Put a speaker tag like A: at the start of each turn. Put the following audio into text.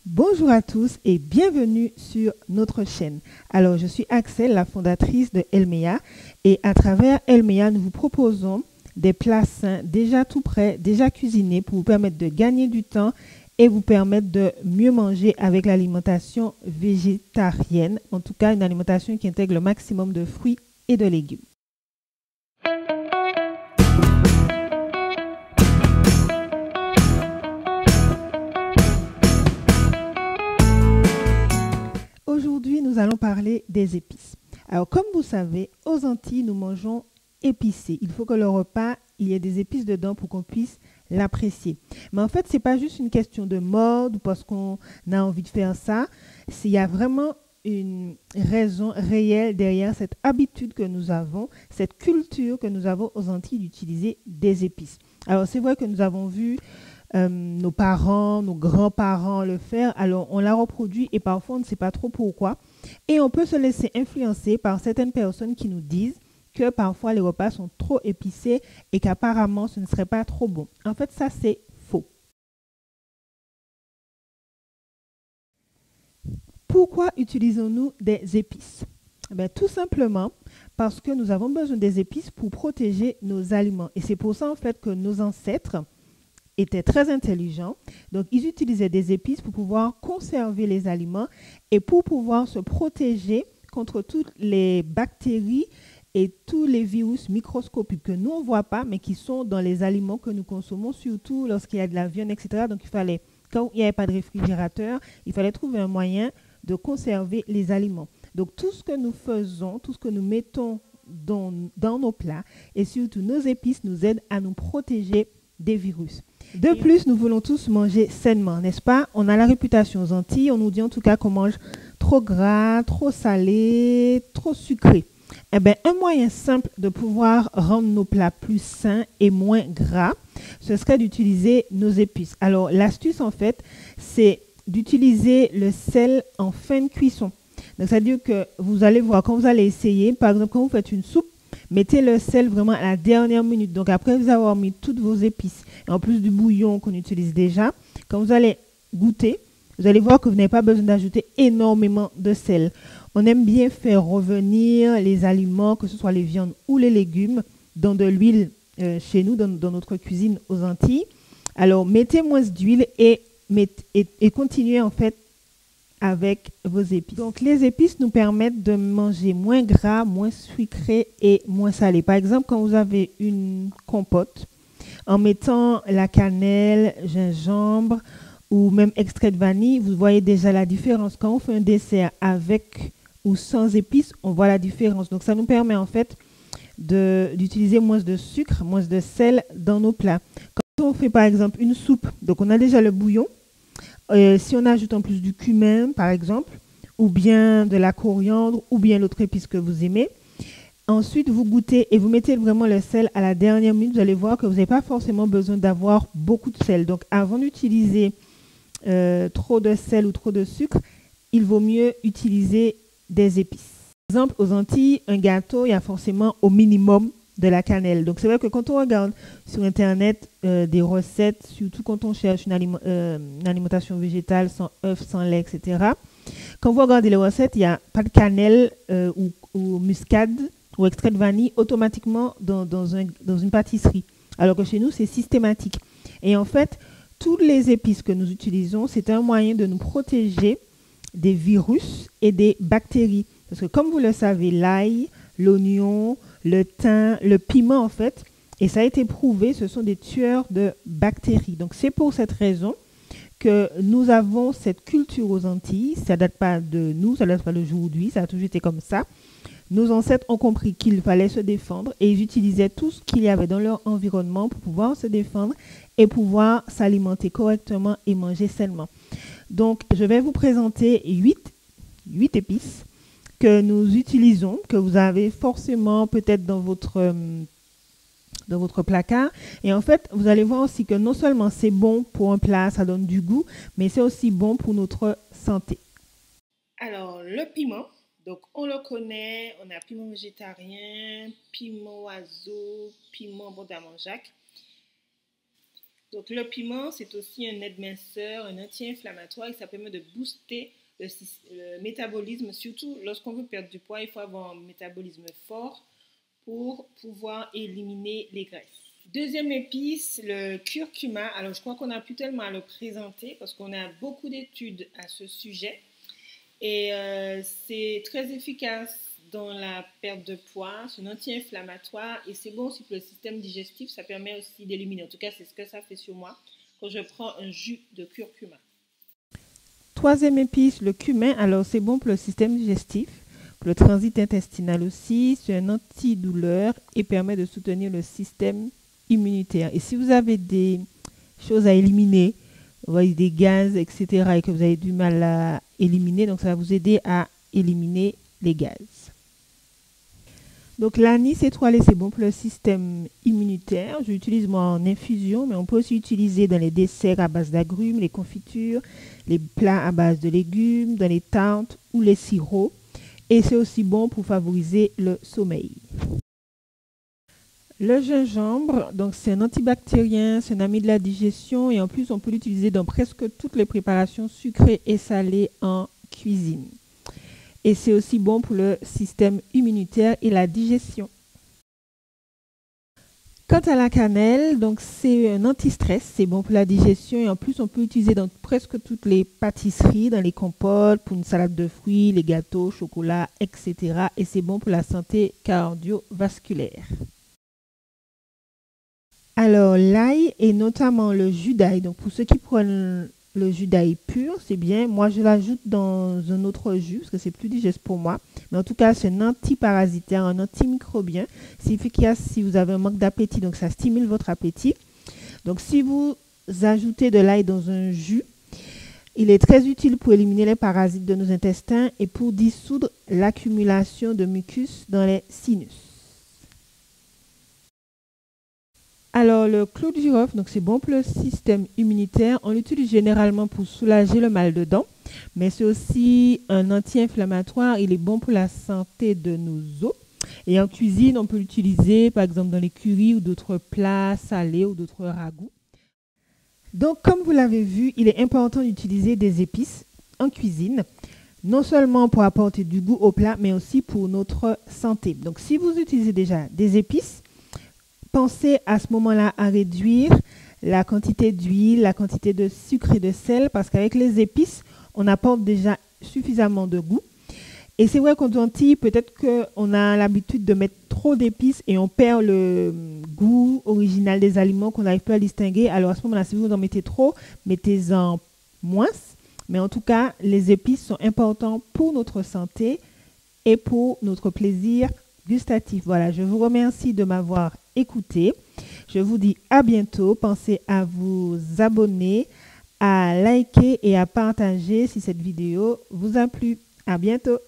A: Bonjour à tous et bienvenue sur notre chaîne. Alors, je suis Axel, la fondatrice de Elmea, et à travers Elmea, nous vous proposons des plats sains déjà tout prêts, déjà cuisinés pour vous permettre de gagner du temps et vous permettre de mieux manger avec l'alimentation végétarienne, en tout cas une alimentation qui intègre le maximum de fruits et de légumes. Aujourd'hui, nous allons parler des épices. Alors, comme vous savez, aux Antilles, nous mangeons épicé. Il faut que le repas, il y ait des épices dedans pour qu'on puisse l'apprécier. Mais en fait, ce n'est pas juste une question de mode ou parce qu'on a envie de faire ça. Il y a vraiment une raison réelle derrière cette habitude que nous avons, cette culture que nous avons aux Antilles d'utiliser des épices. Alors, c'est vrai que nous avons vu nos parents, nos grands-parents le faire, alors on l'a reproduit et parfois on ne sait pas trop pourquoi. Et on peut se laisser influencer par certaines personnes qui nous disent que parfois les repas sont trop épicés et qu'apparemment ce ne serait pas trop bon. En fait, ça c'est faux. Pourquoi utilisons-nous des épices? Tout simplement parce que nous avons besoin des épices pour protéger nos aliments. Et c'est pour ça en fait que nos ancêtres étaient très intelligents. Donc, ils utilisaient des épices pour pouvoir conserver les aliments et pour pouvoir se protéger contre toutes les bactéries et tous les virus microscopiques que nous, on ne voit pas, mais qui sont dans les aliments que nous consommons, surtout lorsqu'il y a de la viande, etc. Donc, il fallait, quand il n'y avait pas de réfrigérateur, il fallait trouver un moyen de conserver les aliments. Donc, tout ce que nous faisons, tout ce que nous mettons dans nos plats et surtout nos épices nous aident à nous protéger des virus. De plus, nous voulons tous manger sainement, n'est-ce pas? On a la réputation aux Antilles, on nous dit en tout cas qu'on mange trop gras, trop salé, trop sucré. Eh bien, un moyen simple de pouvoir rendre nos plats plus sains et moins gras, ce serait d'utiliser nos épices. Alors, l'astuce, en fait, c'est d'utiliser le sel en fin de cuisson. Donc, c'est-à-dire que vous allez voir, quand vous allez essayer, par exemple, quand vous faites une soupe, mettez le sel vraiment à la dernière minute. Donc, après vous avoir mis toutes vos épices, et en plus du bouillon qu'on utilise déjà, quand vous allez goûter, vous allez voir que vous n'avez pas besoin d'ajouter énormément de sel. On aime bien faire revenir les aliments, que ce soit les viandes ou les légumes, dans de l'huile chez nous, dans notre cuisine aux Antilles. Alors, mettez moins d'huile et continuez en fait avec vos épices. Donc, les épices nous permettent de manger moins gras, moins sucré et moins salé. Par exemple, quand vous avez une compote, en mettant la cannelle, gingembre ou même extrait de vanille, vous voyez déjà la différence. Quand on fait un dessert avec ou sans épices, on voit la différence. Donc, ça nous permet en fait d'utiliser moins de sucre, moins de sel dans nos plats. Quand on fait par exemple une soupe, donc on a déjà le bouillon. Si on ajoute en plus du cumin, par exemple, ou bien de la coriandre, ou bien l'autre épice que vous aimez, ensuite vous goûtez et vous mettez vraiment le sel à la dernière minute, vous allez voir que vous n'avez pas forcément besoin d'avoir beaucoup de sel. Donc avant d'utiliser trop de sel ou trop de sucre, il vaut mieux utiliser des épices. Par exemple, aux Antilles, un gâteau, il y a forcément au minimum de la cannelle. Donc c'est vrai que quand on regarde sur Internet des recettes, surtout quand on cherche une alimentation végétale sans œufs, sans lait, etc., quand vous regardez les recettes, il n'y a pas de cannelle ou muscade ou extrait de vanille automatiquement dans une pâtisserie. Alors que chez nous, c'est systématique. Et en fait, toutes les épices que nous utilisons, c'est un moyen de nous protéger des virus et des bactéries. Parce que comme vous le savez, l'ail, l'oignon, le thym, le piment en fait, et ça a été prouvé, ce sont des tueurs de bactéries. Donc c'est pour cette raison que nous avons cette culture aux Antilles. Ça ne date pas de nous, ça ne date pas d'aujourd'hui, ça a toujours été comme ça. Nos ancêtres ont compris qu'il fallait se défendre et ils utilisaient tout ce qu'il y avait dans leur environnement pour pouvoir se défendre et pouvoir s'alimenter correctement et manger sainement. Donc, je vais vous présenter 8 épices que nous utilisons, que vous avez forcément peut-être dans votre placard. Et en fait, vous allez voir aussi que non seulement c'est bon pour un plat, ça donne du goût, mais c'est aussi bon pour notre santé. Alors, le piment, donc on le connaît, on a piment végétarien, piment oiseau, piment bon d'Amanjac. Donc le piment, c'est aussi un aide-minceur, un anti-inflammatoire et ça permet de booster le métabolisme. Surtout lorsqu'on veut perdre du poids, il faut avoir un métabolisme fort pour pouvoir éliminer les graisses. Deuxième épice, le curcuma. Alors je crois qu'on n'a plus tellement à le présenter parce qu'on a beaucoup d'études à ce sujet. Et c'est très efficace dans la perte de poids, c'est un anti-inflammatoire et c'est bon aussi pour le système digestif, ça permet aussi d'éliminer. En tout cas, c'est ce que ça fait sur moi quand je prends un jus de curcuma. Troisième épice, le cumin. Alors, c'est bon pour le système digestif, pour le transit intestinal aussi. C'est un antidouleur et permet de soutenir le système immunitaire. Et si vous avez des choses à éliminer, vous voyez, des gaz, etc., et que vous avez du mal à éliminer, donc ça va vous aider à éliminer les gaz. Donc l'anis étoilé, c'est bon pour le système immunitaire. Je l'utilise moi en infusion, mais on peut aussi l'utiliser dans les desserts à base d'agrumes, les confitures, les plats à base de légumes, dans les tartes ou les sirops. Et c'est aussi bon pour favoriser le sommeil. Le gingembre, donc c'est un antibactérien, c'est un ami de la digestion et en plus on peut l'utiliser dans presque toutes les préparations sucrées et salées en cuisine. Et c'est aussi bon pour le système immunitaire et la digestion. Quant à la cannelle, donc c'est un anti-stress, c'est bon pour la digestion et en plus on peut l'utiliser dans presque toutes les pâtisseries, dans les compotes, pour une salade de fruits, les gâteaux, chocolat, etc. Et c'est bon pour la santé cardiovasculaire. Alors l'ail et notamment le jus d'ail, donc pour ceux qui prennent le jus d'ail pur, c'est bien. Moi, je l'ajoute dans un autre jus parce que c'est plus digeste pour moi. Mais en tout cas, c'est un antiparasitaire, un antimicrobien. C'est efficace si vous avez un manque d'appétit, donc ça stimule votre appétit. Donc, si vous ajoutez de l'ail dans un jus, il est très utile pour éliminer les parasites de nos intestins et pour dissoudre l'accumulation de mucus dans les sinus. Alors, le clou de girofle, donc c'est bon pour le système immunitaire. On l'utilise généralement pour soulager le mal de dents, mais c'est aussi un anti-inflammatoire. Il est bon pour la santé de nos os. Et en cuisine, on peut l'utiliser par exemple dans les currys ou d'autres plats salés ou d'autres ragoûts. Donc, comme vous l'avez vu, il est important d'utiliser des épices en cuisine, non seulement pour apporter du goût au plat, mais aussi pour notre santé. Donc, si vous utilisez déjà des épices, pensez à ce moment-là à réduire la quantité d'huile, la quantité de sucre et de sel, parce qu'avec les épices, on apporte déjà suffisamment de goût. Et c'est vrai qu'en dentille, peut-être qu'on a l'habitude de mettre trop d'épices et on perd le goût original des aliments qu'on n'arrive pas à distinguer. Alors à ce moment-là, si vous en mettez trop, mettez-en moins. Mais en tout cas, les épices sont importants pour notre santé et pour notre plaisir gustatif. Voilà, je vous remercie de m'avoir écouté. Je vous dis à bientôt. Pensez à vous abonner, à liker et à partager si cette vidéo vous a plu. À bientôt.